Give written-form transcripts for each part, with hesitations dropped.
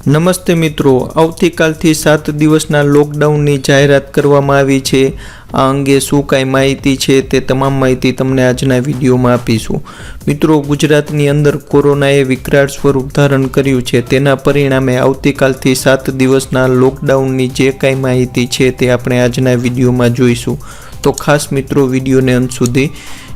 નમસ્તે મિત્રો, આવતીકાલથી 7 દિવસના લોકડાઉનની જાહેરાત કરવામાં આવી છે। આ અંગે શું કાંઈ માહિતી છે તે તમામ માહિતી તમને આજના વિડીયોમાં આપીશું। મિત્રો, ગુજરાતની અંદર કોરોનાએ વિકરાળ સ્વરૂપ ધારણ કર્યું છે, તેના પરિણામે આવતીકાલથી 7 દિવસના લોકડાઉનની જે કાંઈ માહિતી છે તે આપણે આજના વિડીયોમાં જોઈશું। તો ખાસ મિત્રો વિડીયોને અંત સુધી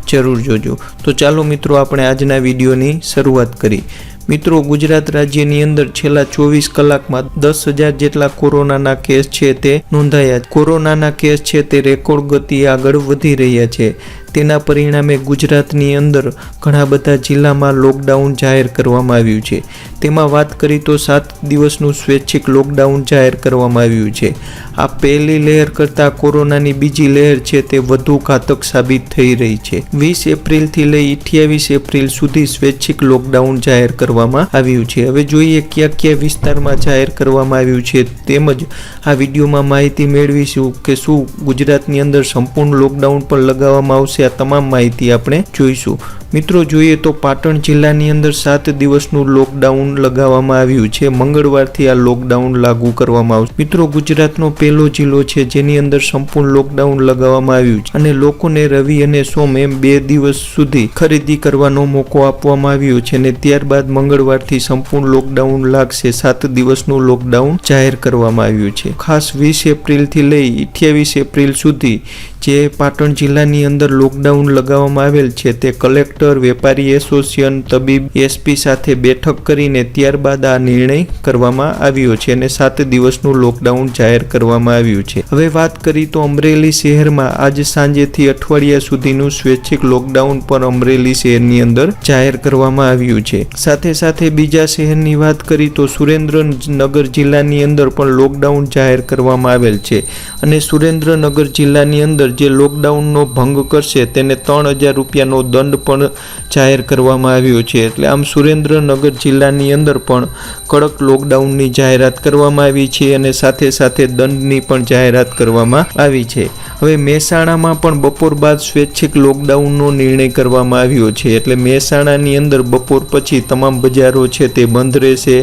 જરૂર જોજો। તો ચાલો મિત્રો આપણે આજના વિડીયોની શરૂઆત કરી। મિત્રો, ગુજરાત રાજ્યની અંદર છેલ્લા 24 કલાકમાં 10,000 જેટલા કોરોનાના કેસ છે તે નોંધાયા। કોરોનાના કેસ છે તે રેકોર્ડ ગતિએ આગળ વધી રહ્યા છે। તેના પરિણામે ગુજરાતની અંદર ઘણા બધા જિલ્લામાં લોકડાઉન જાહેર કરવામાં આવ્યું છે। તેમાં વાત કરી તો 7 દિવસનું સ્વૈચ્છિક લોકડાઉન જાહેર કરવામાં આવ્યું છે। આ પહેલી લહેર કરતાં કોરોનાની બીજી લહેર છે તે વધુ ઘાતક સાબિત થઈ રહી છે। 20 એપ્રિલથી લઈ 28 એપ્રિલ સુધી સ્વૈચ્છિક લોકડાઉન જાહેર કરવામાં આવ્યું છે। હવે જોઈએ કયા વિસ્તારમાં જાહેર કરવામાં આવ્યું છે, તેમજ આ વિડીયોમાં માહિતી મેળવીશું કે શું ગુજરાતની અંદર સંપૂર્ણ લોકડાઉન પર લગાવવામાં આવશે। આ તમામ માહિતી આપણે જોઈશું। મિત્રો, જોઈએ તો પાટણ જિલ્લાની અંદર 7 દિવસનું લોકડાઉન લગાવવામાં આવ્યું છે। મંગળવારથી આ લોકડાઉન લાગુ કરવામાં આવશે। મિત્રો, ગુજરાતનો પહેલો જિલ્લો છે જેની અંદર સંપૂર્ણ લોકડાઉન લગાવવામાં આવ્યું છે અને લોકોને રવિ અને સોમ એમ 2 દિવસ સુધી ખરીદી કરવાનો મોકો આપવામાં આવ્યો છે અને ત્યારબાદ મંગળવારથી સંપૂર્ણ લોકડાઉન લાગશે। 7 દિવસનું લોકડાઉન જાહેર કરવામાં આવ્યું છે। ખાસ 20 એપ્રિલથી લઈ 28 એપ્રિલ સુધી જે પાટણ જિલ્લાની અંદર લોકડાઉન લગાવવામાં આવેલ છે તે કલેક્ટર, વેપારી એસોસિએશન, તબીબ, એસપી સાથે બેઠક કરીને ત્યારબાદ આ નિર્ણય કરવામાં આવ્યો છે અને 7 દિવસનું લોકડાઉન જાહેર કરવામાં આવ્યું છે। હવે વાત કરી તો અમરેલી શહેરમાં આજ સાંજેથી અઠવાડિયા સુધીનું સ્વૈચ્છિક લોકડાઉન પણ અમરેલી શહેરની અંદર જાહેર કરવામાં આવ્યું છે। સાથે સાથે બીજા શહેરની વાત કરી તો સુરેન્દ્રનગર જિલ્લાની અંદર પણ લોકડાઉન જાહેર કરવામાં આવેલ છે અને સુરેન્દ્રનગર જિલ્લાની અંદર જે લોકડાઉનનો ભંગ કરશે તેને 3,000 રૂપિયાનો દંડ પણ જાહેર કરવામાં આવ્યો છે। એટલે આમ સુરેન્દ્રનગર જિલ્લાની અંદર પણ કડક લોકડાઉનની જાહેરાત કરવામાં આવી છે અને સાથે સાથે દંડની પણ જાહેરાત કરવામાં આવી છે। હવે મહેસાણામાં પણ બપોર બાદ સ્વૈચ્છિક લોકડાઉનનો નિર્ણય કરવામાં આવ્યો છે। એટલે મહેસાણાની અંદર બપોર પછી તમામ બજારો છે તે બંધ રહેશે।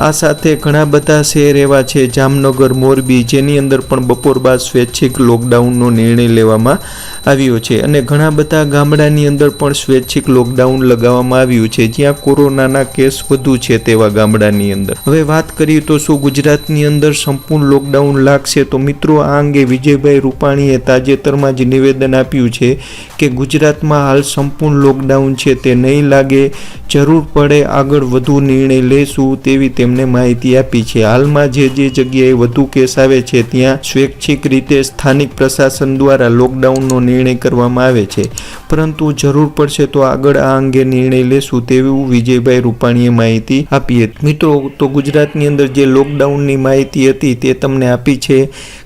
આ સાથે ઘણા બધા શહેર એવા છે જામનગર, મોરબી, જેની અંદર પણ બપોર બાદ સ્વૈચ્છિક લોકડાઉનનો નિર્ણય લેવામાં આવ્યો છે અને ઘણા બધા ગામડાની અંદર પણ સ્વૈચ્છિક લોકડાઉન લગાવવામાં આવ્યું છે જ્યાં કોરોનાના કેસ વધુ છે તેવા ગામડાની અંદર। હવે વાત કરીએ તો શું ગુજરાતની અંદર સંપૂર્ણ લોકડાઉન લાગશે? તો મિત્રો, આ અંગે વિજયભાઈ રૂપાણીએ તાજેતરમાં જ નિવેદન આપ્યું છે કે ગુજરાતમાં હાલ સંપૂર્ણ લોકડાઉન છે તે નહીં લાગે, જરૂર પડે આગળ વધુ નિર્ણય લેશું તેવી તેમને માહિતી આપી છે। હાલમાં જે જગ્યાએ વધુ કેસ આવે છે ત્યાં સ્વૈચ્છિક રીતે સ્થાનિક પ્રશાસન દ્વારા લોકડાઉનનો નિર્ણય કરવામાં આવે છે, પરંતુ જરૂર પડશે તો આગળ આ અંગે નિર્ણય લેશું તેવું વિજયભાઈ રૂપાણીએ માહિતી આપી હતી। મિત્રો, તો ગુજરાતની અંદર જે લોકડાઉનની માહિતી હતી તે તમને આપી છે।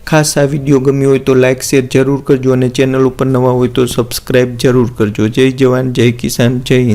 ખાસ આ વિડીયો ગમ્યો હોય તો લાઇક શેર જરૂર કરજો અને ચેનલ ઉપર નવા હોય તો સબસ્ક્રાઈબ જરૂર કરજો। જય જવાન, જય કિસાન, જય હિન્દ।